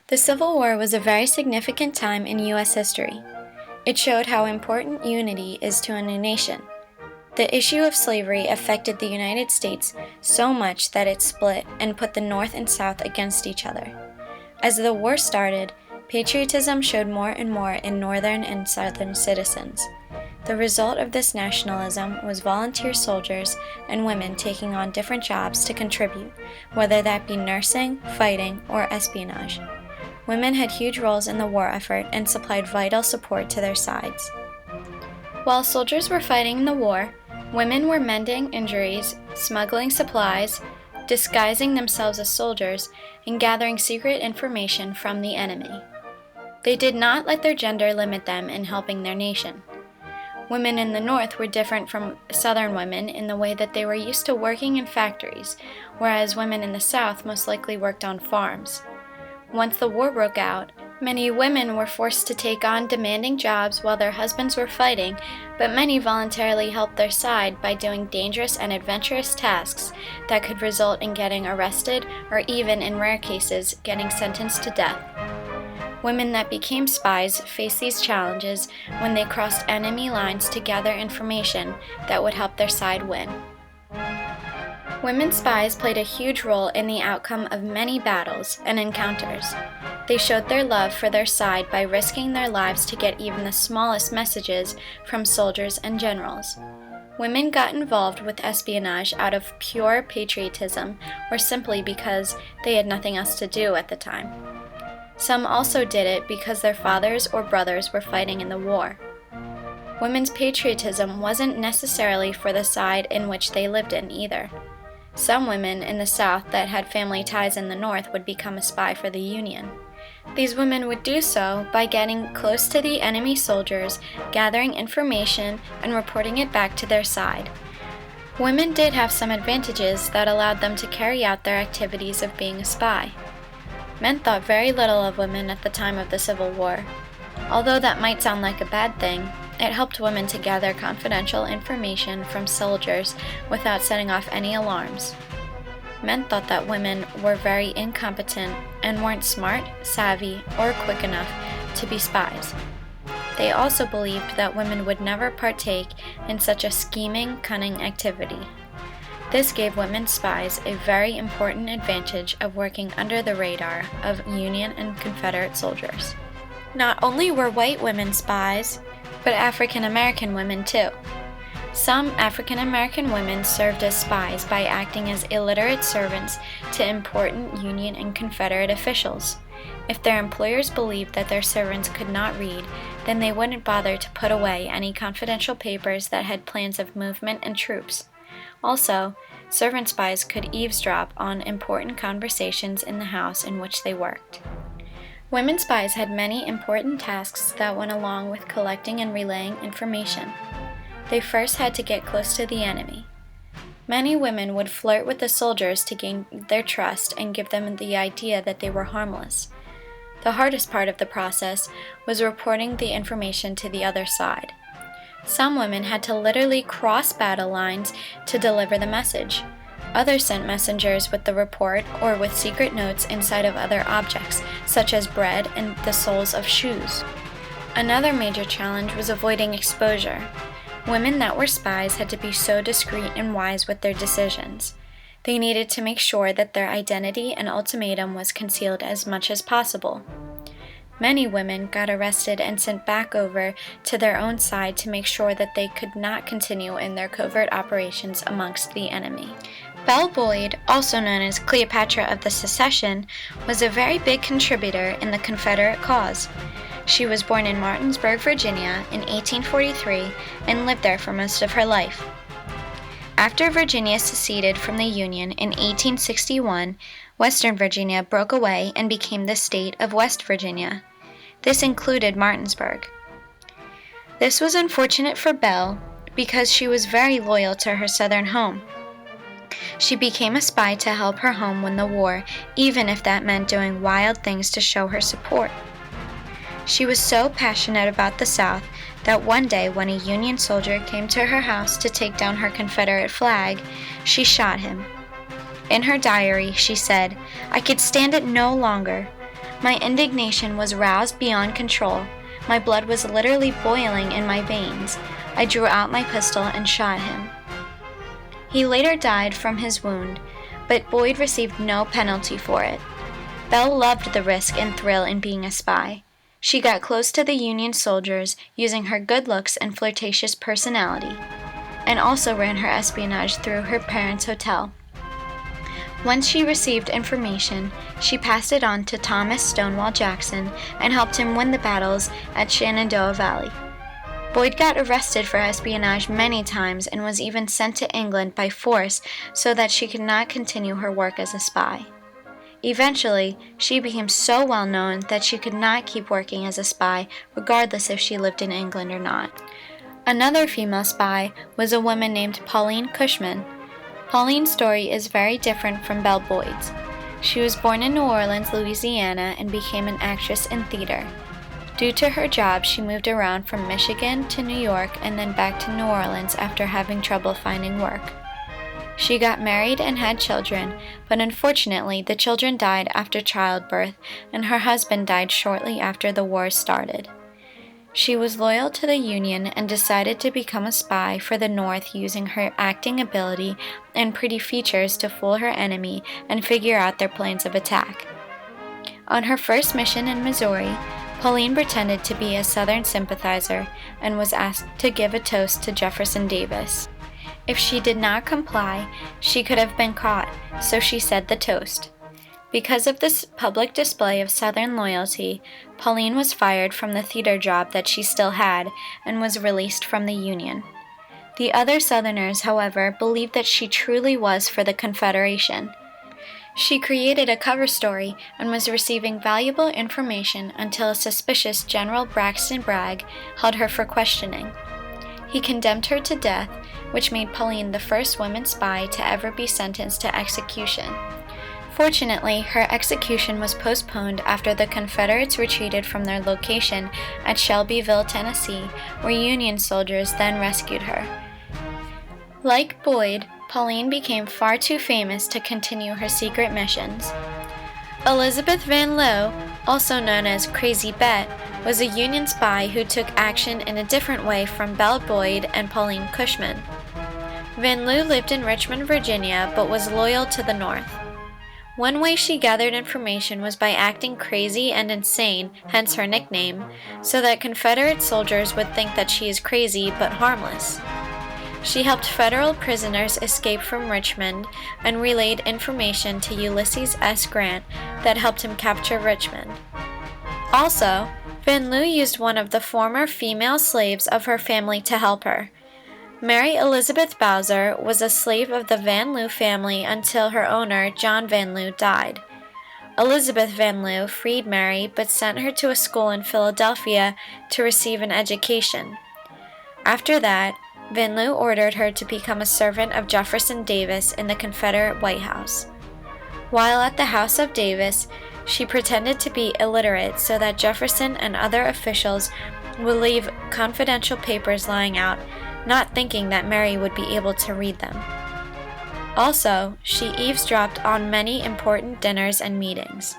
The Civil War was a very significant time in U.S. history. It showed how important unity is to a new nation. The issue of slavery affected the United States so much that it split and put the North and South against each other. As the war started, patriotism showed more and more in Northern and Southern citizens. The result of this nationalism was volunteer soldiers and women taking on different jobs to contribute, whether that be nursing, fighting, or espionage. Women had huge roles in the war effort and supplied vital support to their sides. While soldiers were fighting in the war, women were mending injuries, smuggling supplies, disguising themselves as soldiers, and gathering secret information from the enemy. They did not let their gender limit them in helping their nation. Women in the North were different from Southern women in the way that they were used to working in factories, whereas women in the South most likely worked on farms. Once the war broke out, many women were forced to take on demanding jobs while their husbands were fighting, but many voluntarily helped their side by doing dangerous and adventurous tasks that could result in getting arrested or even, in rare cases, getting sentenced to death. Women that became spies faced these challenges when they crossed enemy lines to gather information that would help their side win. Women spies played a huge role in the outcome of many battles and encounters. They showed their love for their side by risking their lives to get even the smallest messages from soldiers and generals. Women got involved with espionage out of pure patriotism or simply because they had nothing else to do at the time. Some also did it because their fathers or brothers were fighting in the war. Women's patriotism wasn't necessarily for the side in which they lived in either. Some women in the South that had family ties in the North would become a spy for the Union. These women would do so by getting close to the enemy soldiers, gathering information, and reporting it back to their side. Women did have some advantages that allowed them to carry out their activities of being a spy. Men thought very little of women at the time of the Civil War. Although that might sound like a bad thing, it helped women to gather confidential information from soldiers without setting off any alarms. Men thought that women were very incompetent and weren't smart, savvy, or quick enough to be spies. They also believed that women would never partake in such a scheming, cunning activity. This gave women spies a very important advantage of working under the radar of Union and Confederate soldiers. Not only were white women spies, but African American women too. Some African American women served as spies by acting as illiterate servants to important Union and Confederate officials. If their employers believed that their servants could not read, then they wouldn't bother to put away any confidential papers that had plans of movement and troops. Also, servant spies could eavesdrop on important conversations in the house in which they worked. Women spies had many important tasks that went along with collecting and relaying information. They first had to get close to the enemy. Many women would flirt with the soldiers to gain their trust and give them the idea that they were harmless. The hardest part of the process was reporting the information to the other side. Some women had to literally cross battle lines to deliver the message. Others sent messengers with the report or with secret notes inside of other objects, such as bread and the soles of shoes. Another major challenge was avoiding exposure. Women that were spies had to be so discreet and wise with their decisions. They needed to make sure that their identity and ultimatum was concealed as much as possible. Many women got arrested and sent back over to their own side to make sure that they could not continue in their covert operations amongst the enemy. Belle Boyd, also known as Cleopatra of the Secession, was a very big contributor in the Confederate cause. She was born in Martinsburg, Virginia in 1843 and lived there for most of her life. After Virginia seceded from the Union in 1861, Western Virginia broke away and became the state of West Virginia. This included Martinsburg. This was unfortunate for Belle because she was very loyal to her southern home. She became a spy to help her home win the war, even if that meant doing wild things to show her support. She was so passionate about the South that one day when a Union soldier came to her house to take down her Confederate flag, she shot him. In her diary, she said, "I could stand it no longer. My indignation was roused beyond control. My blood was literally boiling in my veins. I drew out my pistol and shot him. He later died from his wound, but Boyd received no penalty for it. Belle loved the risk and thrill in being a spy. She got close to the Union soldiers using her good looks and flirtatious personality, and also ran her espionage through her parents' hotel. Once she received information, she passed it on to Thomas Stonewall Jackson and helped him win the battles at Shenandoah Valley. Boyd got arrested for espionage many times and was even sent to England by force so that she could not continue her work as a spy. Eventually, she became so well known that she could not keep working as a spy regardless if she lived in England or not. Another female spy was a woman named Pauline Cushman. Pauline's story is very different from Belle Boyd's. She was born in New Orleans, Louisiana, and became an actress in theater. Due to her job, she moved around from Michigan to New York and then back to New Orleans after having trouble finding work. She got married and had children, but unfortunately the children died after childbirth and her husband died shortly after the war started. She was loyal to the Union and decided to become a spy for the North using her acting ability and pretty features to fool her enemy and figure out their plans of attack. On her first mission in Missouri, Pauline pretended to be a Southern sympathizer and was asked to give a toast to Jefferson Davis. If she did not comply, she could have been caught, so she said the toast. Because of this public display of Southern loyalty, Pauline was fired from the theater job that she still had and was released from the Union. The other Southerners, however, believed that she truly was for the Confederation. She created a cover story and was receiving valuable information until a suspicious General Braxton Bragg held her for questioning. He condemned her to death, which made Pauline the first woman spy to ever be sentenced to execution. Fortunately, her execution was postponed after the Confederates retreated from their location at Shelbyville, Tennessee, where Union soldiers then rescued her. Like Boyd, Pauline became far too famous to continue her secret missions. Elizabeth Van Lowe, also known as Crazy Bet, was a Union spy who took action in a different way from Belle Boyd and Pauline Cushman. Van Lowe lived in Richmond, Virginia, but was loyal to the North. One way she gathered information was by acting crazy and insane, hence her nickname, so that Confederate soldiers would think that she is crazy but harmless. She helped Federal prisoners escape from Richmond and relayed information to Ulysses S. Grant that helped him capture Richmond. Also, Van Lowe used one of the former female slaves of her family to help her. Mary Elizabeth Bowser was a slave of the Van Lowe family until her owner, John Van Lowe, died. Elizabeth Van Lowe freed Mary but sent her to a school in Philadelphia to receive an education. After that, Van Lowe ordered her to become a servant of Jefferson Davis in the Confederate White House. While at the house of Davis, she pretended to be illiterate so that Jefferson and other officials would leave confidential papers lying out, not thinking that Mary would be able to read them. Also, she eavesdropped on many important dinners and meetings.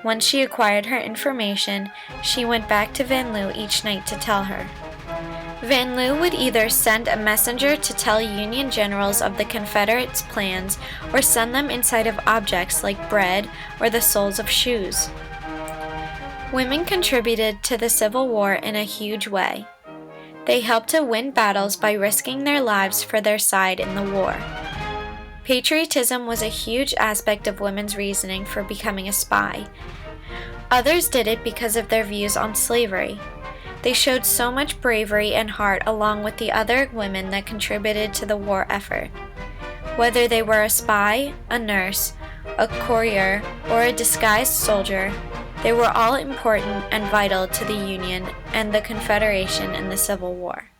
Once she acquired her information, she went back to Van Lowe each night to tell her. Van Lowe would either send a messenger to tell Union generals of the Confederates' plans or send them inside of objects like bread or the soles of shoes. Women contributed to the Civil War in a huge way. They helped to win battles by risking their lives for their side in the war. Patriotism was a huge aspect of women's reasoning for becoming a spy. Others did it because of their views on slavery. They showed so much bravery and heart along with the other women that contributed to the war effort. Whether they were a spy, a nurse, a courier, or a disguised soldier, they were all important and vital to the Union and the Confederation in the Civil War.